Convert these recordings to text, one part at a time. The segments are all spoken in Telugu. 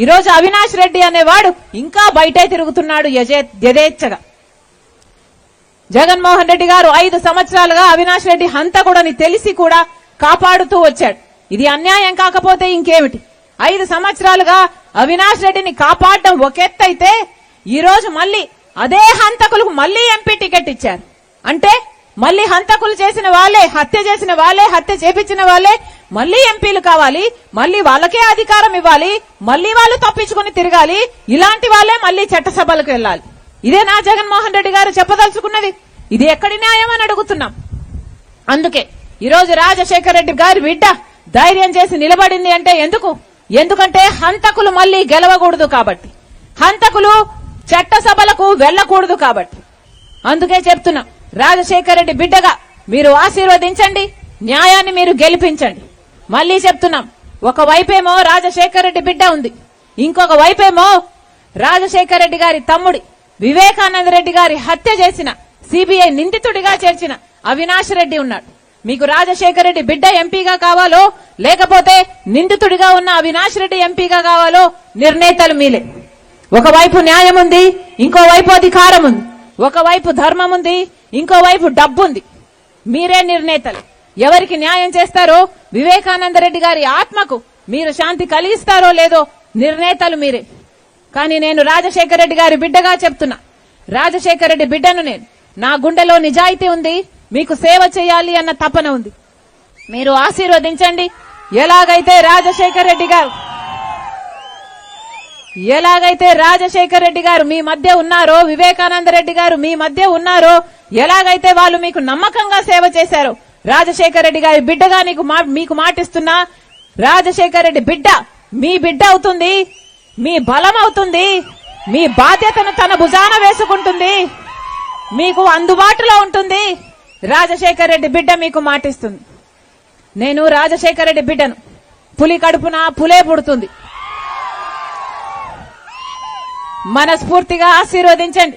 ఈరోజు అవినాష్ రెడ్డి అనేవాడు ఇంకా బయటే తిరుగుతున్నాడు యథేచ్ఛగా. జగన్మోహన్ రెడ్డి గారు 5 సంవత్సరాలుగా అవినాష్ రెడ్డి హంతకుడని తెలిసి కూడా కాపాడుతూ వచ్చాడు. ఇది అన్యాయం కాకపోతే ఇంకేమిటి? 5 సంవత్సరాలుగా అవినాష్ రెడ్డిని కాపాడడం ఒక ఎత్తైతే ఈ రోజు మళ్ళీ అదే హంతకులకు మళ్ళీ ఎంపీ టికెట్ ఇచ్చారు. అంటే మళ్ళీ హంతకులు చేసిన వాళ్ళే, హత్య చేసిన వాళ్ళే, హత్య చేపించిన వాళ్ళే మళ్ళీ ఎంపీలు కావాలి, మళ్ళీ వాళ్ళకే అధికారం ఇవ్వాలి, మళ్ళీ వాళ్ళు తప్పించుకుని తిరగాలి, ఇలాంటి వాళ్ళే మళ్ళీ చట్టసభలకు వెళ్లాలి. ఇదేనా జగన్మోహన్ రెడ్డి గారు చెప్పదలుచుకున్నది? ఇది ఎక్కడి న్యాయం అని అడుగుతున్నాం. అందుకే ఈరోజు రాజశేఖర రెడ్డి గారి బిడ్డ ధైర్యం చేసి నిలబడింది అంటే ఎందుకంటే హంతకులు మళ్ళీ గెలవకూడదు కాబట్టి, హంతకులు చట్టసభలకు వెళ్లకూడదు కాబట్టి. అందుకే చెప్తున్నా, రాజశేఖర రెడ్డి బిడ్డగా మీరు ఆశీర్వదించండి, న్యాయాన్ని మీరు గెలిపించండి. మళ్లీ చెప్తున్నాం, ఒకవైపేమో రాజశేఖర రెడ్డి బిడ్డ ఉంది, ఇంకొక వైపేమో రాజశేఖర రెడ్డి గారి తమ్ముడి వివేకానంద రెడ్డి గారి హత్య చేసిన సిబిఐ నిందితుడిగా చేర్చిన అవినాష్ రెడ్డి ఉన్నాడు. మీకు రాజశేఖర రెడ్డి బిడ్డ ఎంపీగా కావాలో లేకపోతే నిందితుడిగా ఉన్న అవినాష్ రెడ్డి ఎంపీగా కావాలో నిర్ణేతలు మీలే. ఒకవైపు న్యాయం ఉంది, ఇంకోవైపు అధికారం ఉంది, ఒకవైపు ధర్మం ఉంది, ఇంకోవైపు డబ్బుంది. మీరే నిర్ణేతలు. ఎవరికి న్యాయం చేస్తారో, వివేకానంద రెడ్డి గారి ఆత్మకు మీరు శాంతి కలిగిస్తారో లేదో నిర్ణేతలు మీరే. కానీ నేను రాజశేఖర రెడ్డి గారి బిడ్డగా చెప్తున్నా, రాజశేఖర రెడ్డి బిడ్డను నేను, నా గుండెలో నిజాయితీ ఉంది, మీకు సేవ చేయాలి అన్న తపన ఉంది. మీరు ఆశీర్వదించండి. ఎలాగైతే రాజశేఖర రెడ్డి గారు మీ మధ్య ఉన్నారో, వివేకానంద రెడ్డి గారు మీ మధ్య ఉన్నారో, ఎలాగైతే వాళ్ళు మీకు నమ్మకంగా సేవ చేశారో, రాజశేఖర రెడ్డి గారి బిడ్డగా మీకు మాటిస్తున్నా, రాజశేఖర రెడ్డి బిడ్డ మీ బిడ్డ అవుతుంది, మీ బలం అవుతుంది, మీ బాధ్యతను తన భుజాన వేసుకుంటుంది, మీకు అందుబాటులో ఉంటుంది. రాజశేఖర రెడ్డి బిడ్డ మీకు మాటిస్తుంది. నేను రాజశేఖర రెడ్డి బిడ్డను. పులి కడుపున పులే పుడుతుంది. మనస్ఫూర్తిగా ఆశీర్వదించండి.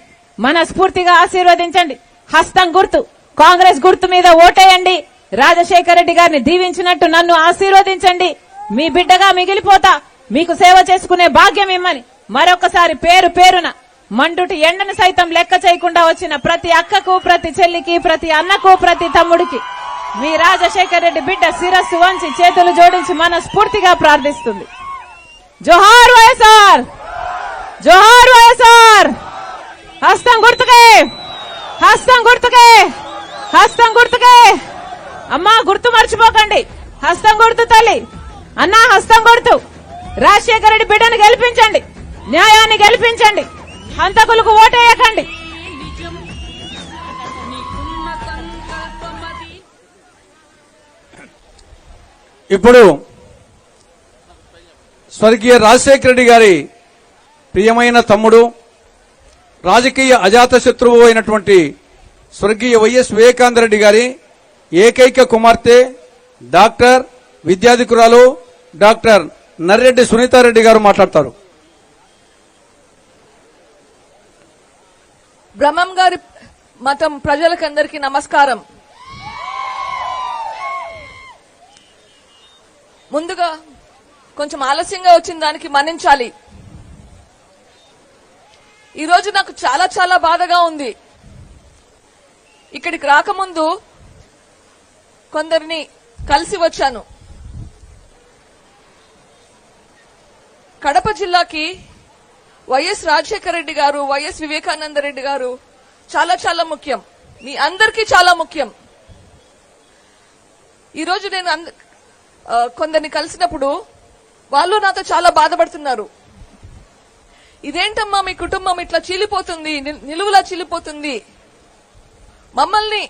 హస్తం గుర్తు, కాంగ్రెస్ గుర్తు మీద ఓటేయండి. రాజశేఖర రెడ్డి గారిని దీవించినట్టు నన్ను ఆశీర్వదించండి. మీ బిడ్డగా మిగిలిపోతా, మీకు సేవ చేసుకునే భాగ్యం ఇమ్మని మరొకసారి పేరు పేరున మండుటి ఎండను సైతం లెక్క చేయకుండా వచ్చిన ప్రతి అక్కకు, ప్రతి చెల్లికి, ప్రతి అన్నకు, ప్రతి తమ్ముడికి మీ రాజశేఖర రెడ్డి బిడ్డ శిరస్సు వంచి చేతులు జోడించి మనస్ఫూర్తిగా ప్రార్థిస్తుంది. జోహార్ వైఎస్ఆర్, జోహార్ వైఎస్ఆర్. హస్తం గుర్తుకే, హస్తం గుర్తుకే. అమ్మా గుర్తు మర్చిపోకండి. హస్తం గుర్తు తల్లి, అన్నా హస్తం గుర్తు. రాజశేఖర రెడ్డి బిడ్డను గెలిపించండి, న్యాయాన్ని గెలిపించండి, హంతకులకు ఓటేయకండి. ఇప్పుడు స్వర్గీయ రాజశేఖర రెడ్డి గారి ప్రియమైన తమ్ముడు, రాజకీయ అజాత శత్రువు అయినటువంటి స్వర్గీయ వైఎస్ వివేకానంద రెడ్డి గారి ఏకైక కుమార్తె డాక్టర్ విద్యాధికురాలు డాక్టర్ నర్రెడ్డి సునీతారెడ్డి గారు మాట్లాడతారు. బ్రహ్మం గారి మతం ప్రజలకందరికీ నమస్కారం. ముందుగా కొంచెం ఆలస్యంగా వచ్చిన దానికి మన్నించాలి. ఈరోజు నాకు చాలా చాలా బాధగా ఉంది. ఇక్కడికి రాకముందు కొందరిని కలిసి వచ్చాను. కడప జిల్లాకి వైఎస్ రాజశేఖర రెడ్డి గారు, వైఎస్ వివేకానంద రెడ్డి గారు చాలా చాలా ముఖ్యం. మీ అందరికీ చాలా ముఖ్యం. ఈరోజు నేను కొందరిని కలిసినప్పుడు వాళ్ళు నాతో చాలా బాధపడుతున్నారు. ఇదేంటమ్మా మీ కుటుంబం ఇట్లా చీలిపోతుంది, నిలువులా చీలిపోతుంది, మమ్మల్ని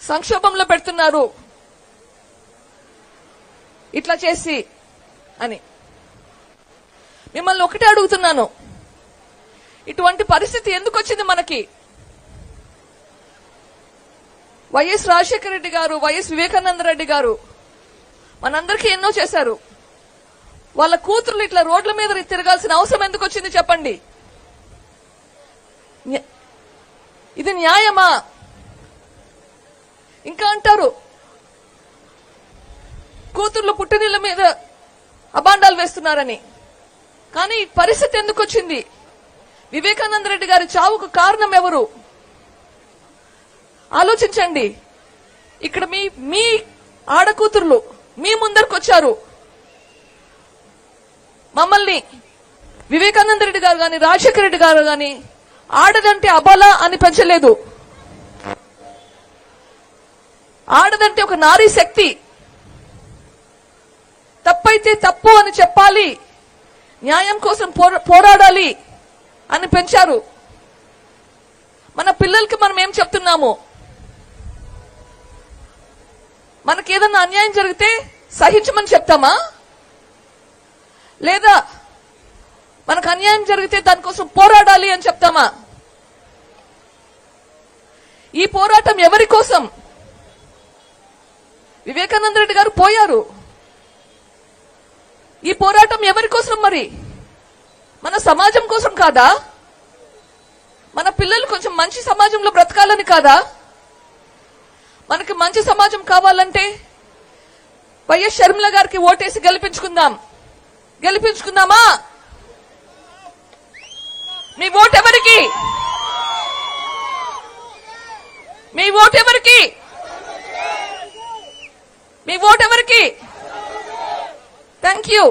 సంక్షోభంలో పెడుతున్నారు ఇట్లా చేసి అని. మిమ్మల్ని ఒకటే అడుగుతున్నాను, ఇటువంటి పరిస్థితి ఎందుకు వచ్చింది మనకి? వైఎస్ రాజశేఖర రెడ్డి గారు, వైఎస్ వివేకానంద రెడ్డి గారు మనందరికీ ఎన్నో చేశారు. వాళ్ళ కూతుర్లు ఇట్లా రోడ్ల మీద తిరగాల్సిన అవసరం ఎందుకు వచ్చింది చెప్పండి? ఇది న్యాయమా? ఇంకా అంటారు కూతుర్లు పుట్టినీళ్ళ మీద అబాండాలు వేస్తున్నారని. కానీ ఈ పరిస్థితి ఎందుకు వచ్చింది? వివేకానంద రెడ్డి గారి చావుకు కారణం ఎవరు? ఆలోచించండి. ఇక్కడ మీ ఆడకూతుర్లు మీ ముందరకు వచ్చారు. మమ్మల్ని వివేకానంద రెడ్డి గారు గాని రాజశేఖర రెడ్డి గారు గాని ఆడదంటే అబల అని పెంచలేదు. ఆడదంటే ఒక నారీ శక్తి, తప్పైతే తప్పు అని చెప్పాలి, న్యాయం కోసం పోరాడాలి అని పెంచారు. మన పిల్లలకి మనం ఏం చెప్తున్నాము? మనకేదన్నా అన్యాయం జరిగితే సహించమని చెప్తామా? లేదా మనకు అన్యాయం జరిగితే దానికోసం పోరాడాలి అని చెప్తామా? ఈ పోరాటం ఎవరి కోసం? వివేకానంద రెడ్డి గారు పోయారు. ఈ పోరాటం ఎవరి కోసం? మరి మన సమాజం కోసం కాదా? మన పిల్లలు కొంచెం మంచి సమాజంలో బ్రతకాలని కాదా? మనకి మంచి సమాజం కావాలంటే వైఎస్ షర్మిల గారికి ఓటేసి గెలిపించుకుందామా? మీ ఓటు ఎవరికి? మీ ఓటు ఎవరికి? మీ ఓటు ఎవరికి? Thank you.